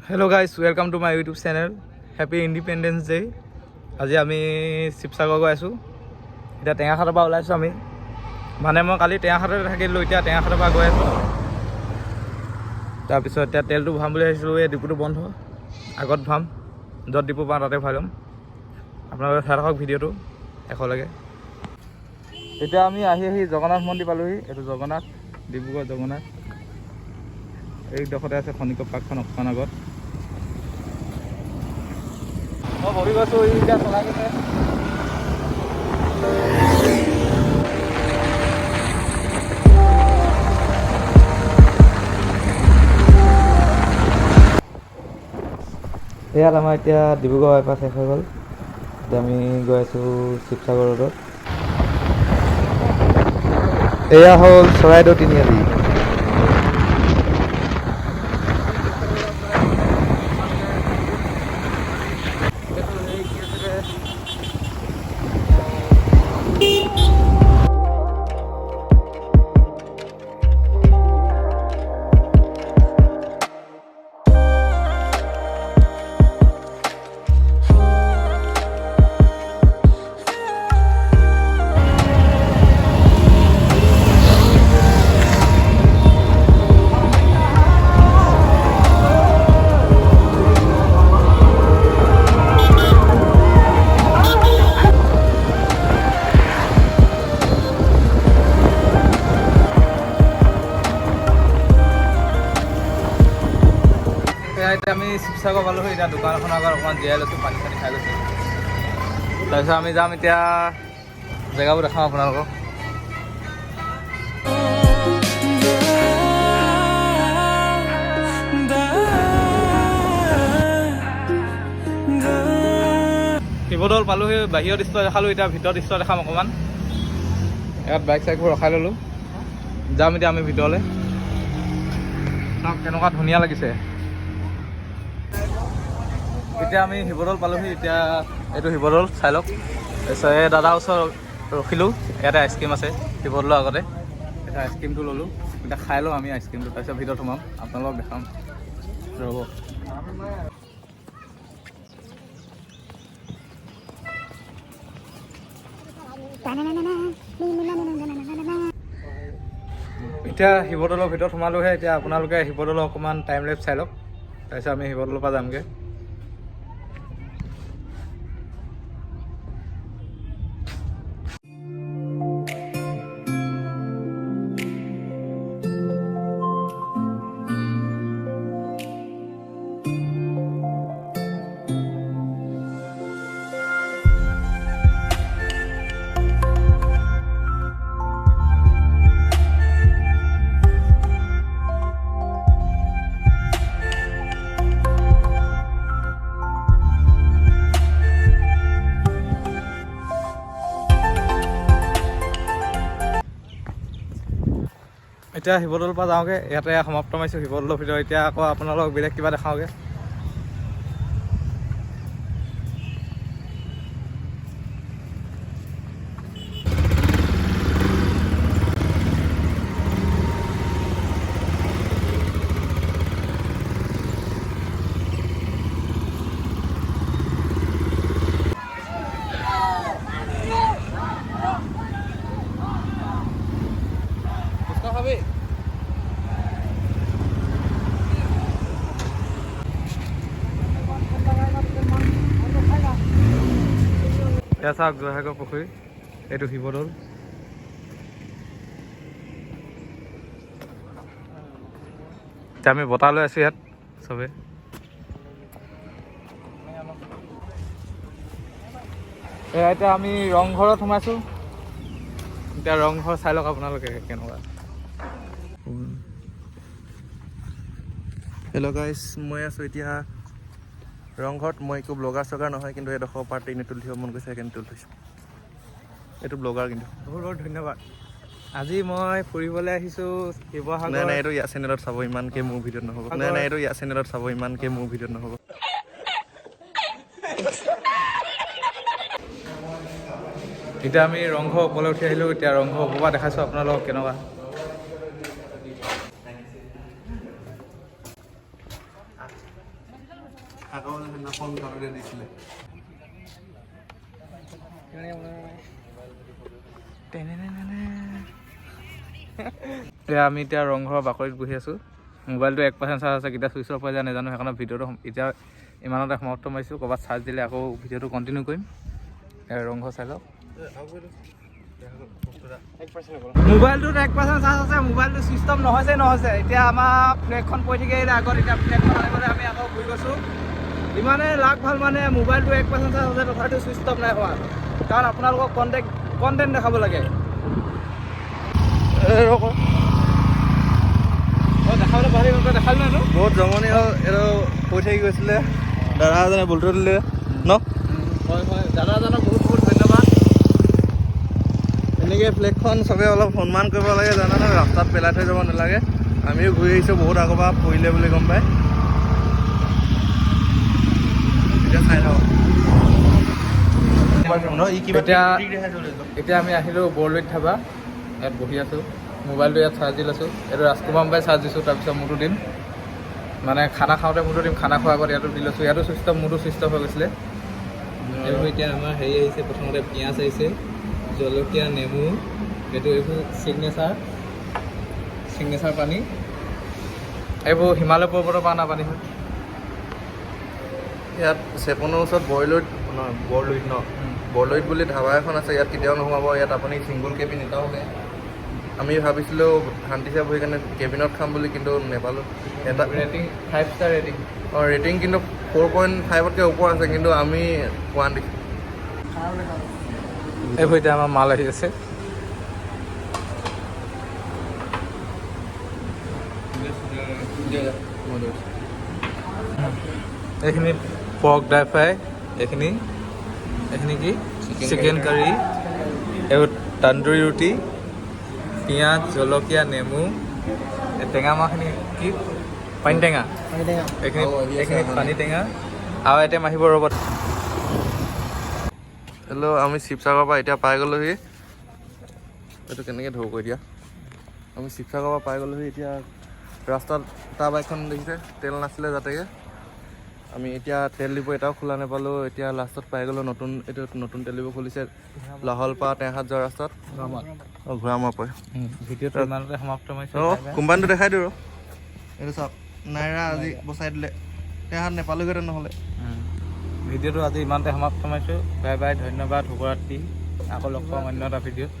Hello guys, welcome to my YouTube channel. Happy Independence Day. আজি আমি শিৱসাগৰ গৈ আছোঁ। এতিয়া টেঙাখাটৰ পৰা ওলাইছোঁ আমি। মানে মই কালি টেঙাখাটতে থাকিলোঁ, এতিয়া টেঙাখাটৰ পৰা গৈ আছোঁ। তাৰপিছত এতিয়া তেলটো ভৰাম বুলি ভাবিছিলোঁ, এই ডিপুটো বন্ধ। আগত ভৰাম, য'ত ডিপু পাওঁ তাতে ভৰাই ল'ম। আপোনালোকে চাই থাকক ভিডিঅ'টো শেষলৈকে। এতিয়া আমি আহি জগন্নাথ মন্দিৰ পালোহি। এইটো জগন্নাথ, ডিব্ৰুগড় জগন্নাথ। এইডোখৰতে আছে খনিকৰ পাৰ্কখন অকণমান আগত। মই বহি গৈছোঁ, এতিয়া চলাই গৈছে। ইয়াত আমাৰ এতিয়া ডিব্ৰুগড় বাইপাছ শেষ হৈ গ'ল। এতিয়া আমি গৈ আছোঁ শিৱসাগৰ ৰোডত। এয়া হ'ল চৰাইদেউ তিনিআলি। এতিয়া আমি শিৱসাগৰ পালোহি। এতিয়া দোকান এখনৰ আগত অকণমান জিৰাই লৈছোঁ, পানী চানী খাই লৈছোঁ। তাৰপিছত আমি যাম এতিয়া জেগাবোৰ দেখাওঁ আপোনালোকক। শিৱদৌল পালোহি, বাহিৰৰ দৃশ্য দেখালোঁ। এতিয়া ভিতৰৰ দৃশ্য দেখাম অকণমান। ইয়াত বাইক চাইকবোৰ ৰখাই ল'লোঁ। যাম এতিয়া আমি ভিতৰলৈ। চাওক কেনেকুৱা ধুনীয়া লাগিছে। এতিয়া আমি শিৱদৌল পালোহি। এতিয়া এইটো শিৱদৌল চাই লওক। তাৰপিছত এই দাদাৰ ওচৰত ৰখিলোঁ। ইয়াতে আইচক্ৰীম আছে শিৱদৌলৰ আগতে। এতিয়া আইচক্ৰীমটো ল'লোঁ। এতিয়া খাই লওঁ আমি আইচক্ৰীমটো, তাৰপিছত ভিতৰত সোমাম, আপোনালোকক দেখাম। ৰ'ব। এতিয়া শিৱদৌলৰ ভিতৰত সোমালোহে। এতিয়া আপোনালোকে শিৱদৌলৰ অকণমান টাইম লেপছ চাই লওক, তাৰপিছত আমি শিৱদৌলৰ পৰা যামগৈ। এতিয়া শিৱদৌলৰ পৰা যাওঁগৈ। ইয়াতে সমাপ্ত মাৰিছোঁ শিৱদৌলৰ ভিতৰত। এতিয়া আকৌ আপোনালোকক বেলেগ কিবা দেখাওঁগৈ। এয়া চাওক জয়সাগৰ পুখুৰী, এইটো শিৱদৌল। এতিয়া আমি বতাহ লৈ আছোঁ ইয়াত চবেই। এয়া এতিয়া আমি ৰংঘৰত সোমাইছোঁ। এতিয়া ৰংঘৰ চাই লওক আপোনালোকে কেনেকুৱা। হেল্ল' গাইজ, মই আছোঁ এতিয়া ৰংঘৰত। মই একো ব্লগাৰ চগাৰ নহয়, কিন্তু এডোখৰ পাৰ্ট এনেই তুলি থ'ব মন গৈছে, সেইকাৰণে তুলি থৈছোঁ। এইটো ব্লগাৰ কিন্তু। বহুত বহুত ধন্যবাদ। আজি মই ফুৰিবলৈ আহিছোঁ শিৱসাগৰ। নাই এইটো ইয়াৰ চেনেলত চাব, ইমানকৈ মোৰ ভিডিঅ'ত নহ'ব। নাই এইটো ইয়াৰ চেনেলত চাব, ইমানকৈ মোৰ ভিডিঅ'ত নহ'ব। এতিয়া আমি ৰংঘৰ ওপৰলৈ উঠি আহিলোঁ। এতিয়া ৰংঘৰ ওপৰৰ পৰা দেখাইছোঁ আপোনালোকক কেনেকুৱা। আকৌ সেইদিনাখন কাৰোৰে দিছিলে আমি এতিয়া ৰংঘৰৰ বাকৰিত বহি আছোঁ। মোবাইলটো 1% চাৰ্জ আছে, কেতিয়া চুইচ অফ হৈ যায় নাজানো। সেইকাৰণে ভিডিঅ'টো এতিয়া ইমানতে সমাপ্ত মাৰিছোঁ। ক'ৰবাত চাৰ্জ দিলে আকৌ ভিডিঅ'টো কণ্টিনিউ কৰিম। ৰংঘৰ চাই লওক। মোবাইলটোত 1% চাৰ্জ আছে, মোবাইলটো চুইচ অফ নহৈছে। এতিয়া আমাৰ ফ্লেগখন পৰি থাকি আহিলে আগত, এতিয়া ফ্লেগখন আনিবলৈ আমি আকৌ ঘূৰি গৈছোঁ। ইমানেই লাগ ভাল মানে মোবাইলটো 1% চাৰ্জ আছে তথাপিও চুইচ অফ নাই হোৱা, কাৰণ আপোনালোকক কণ্টেণ্ট দেখাব লাগে। দেখাবলৈ পাহৰি গ'ল, দেখালো নাই বহুত জমনি হ'ল। এইটো কৈ থাকি গৈছিলে দাদা এজনে বলটো দিলে ন। হয় দাদাজনক বহুত ধন্যবাদ। এনেকৈ ফ্লেগখন চবেই অলপ সন্মান কৰিব লাগে, জানানে? ৰাস্তাত পেলাই থৈ যাব নালাগে। আমিও ঘূৰি আহিছোঁ বহুত আগৰ পৰা পৰিলে বুলি গম পাই। এতিয়া চাই থাকক। এতিয়া আমি আহিলোঁ বৰলুইত ধাবা, ইয়াত বহি আছোঁ। মোবাইলটো ইয়াত চাৰ্জ দি লৈছোঁ। এইটো ৰাজকুমাৰ মোবাইল চাৰ্জ দিছোঁ, তাৰপিছত মোৰটো দিম। মানে খানা খাওঁতে মোৰটো দিম, খানা খোৱাৰ আগত ইয়াতো দি লৈছোঁ। ইয়াতো চুইচ অফ, মোৰটো চুইচ অফ হৈ গৈছিলে। এইবোৰ এতিয়া আমাৰ হেৰি আহিছে, প্ৰথমতে পিঁয়াজ আহিছে, জলকীয়া, নেমু, এইবোৰ চিগনেচাৰ পানী। এইবোৰ হিমালয় পৰ্বতৰ পৰা অনা পানী হয়। ইয়াত চেপনৰ ওচৰত বৰলুইত ন, বৰলুইত বুলি ধাবা এখন আছে। ইয়াত কেতিয়াও নোসোমাব। ইয়াত আপুনি ছিংগুল কেবিন এটাও পায়। আমি ভাবিছিলোঁ শান্তিছে বহি কাৰণে কেবিনত খাম বুলি, কিন্তু নেপালোঁ। এটা ৰেটিং 5 ষ্টাৰ ৰেটিং। ৰেটিং কিন্তু 4.5তকৈ ওপৰ আছে, কিন্তু আমি 1 দিছোঁ। এইবোৰ এতিয়া আমাৰ মাল আহি আছে। এইখিনি পৰ্ক ড্ৰাই ফ্ৰাই, এইখিনি কি চিকেন কাৰী, এইবোৰ তন্দুৰী ৰুটি, পিঁয়াজ, জলকীয়া, নেমু, টেঙা মাহখিনি কি পানী টেঙা, এইখিনি পানী টেঙা, আৰু আইটেম আহিব ৰ'বত। হেল্ল', আমি শিৱসাগৰৰ পৰা এতিয়া পাই গ'লোহি। এইটো কেনেকৈ ধৰো কৈ দিয়া। আমি শিৱসাগৰৰ পৰা পাই গ'লোহি। এতিয়া ৰাস্তাত তাৰ বাইকখন দেখিছে, তেল নাছিলে যাতেকে। আমি এতিয়া তেল ডিপু এটাও খোলা নাপালোঁ। এতিয়া লাষ্টত পাই গ'লোঁ নতুন তেল ডিপু খুলিছে লাহল পৰা টেঙাখাত যোৱা ৰাস্তাত। ঘূৰামাৰ পৰা ভিডিঅ'টো ইমানতে সমাপ্ত মাৰিছোঁ। কোম্পানীটো দেখাই দিওঁ। এইটো চাওক, নাইৰা আজি বচাই দিলে। টেঙাখাত নেপালোগৈতে নহ'লে। ভিডিঅ'টো আজি ইমানতে সমাপ্ত মাৰিছোঁ। বাই বাই, ধন্যবাদ, শুভৰাত্ৰি। আকৌ লগ পাম অন্য এটা ভিডিঅ'ত।